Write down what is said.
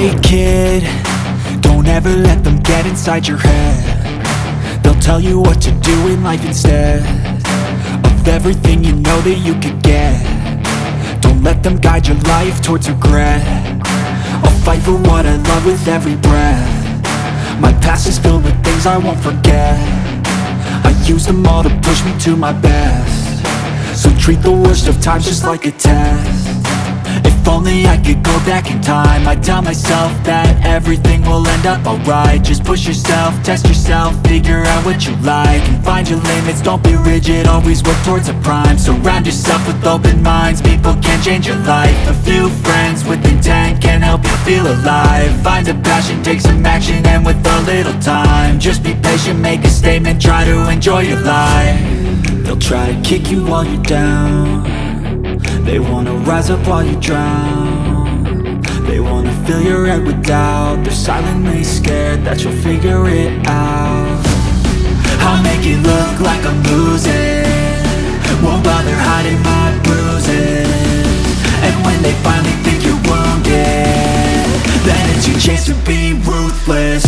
Hey kid, don't ever let them get inside your head. They'll tell you what to do in life instead of everything you know that you could get. Don't let them guide your life towards regret. I'll fight for what I love with every breath. My past is filled with things I won't forget. I use them all to push me to my best. So treat the worst of times just like a test. If only I could go back in time, I'd tell myself that everything will end up alright. Just push yourself, test yourself, figure out what you like, and find your limits, don't be rigid, always work towards a prime. Surround yourself with open minds, people can change your life. A few friends with intent can help you feel alive. Find a passion, take some action, and with a little time, just be patient, make a statement, try to enjoy your life. They'll try to kick you while you're down. They wanna rise up while you drown. They wanna fill your head with doubt. They're silently scared that you'll figure it out. I'll make it look like I'm losing, won't bother hiding my bruises. And when they finally think you're wounded, then it's your chance to be ruthless.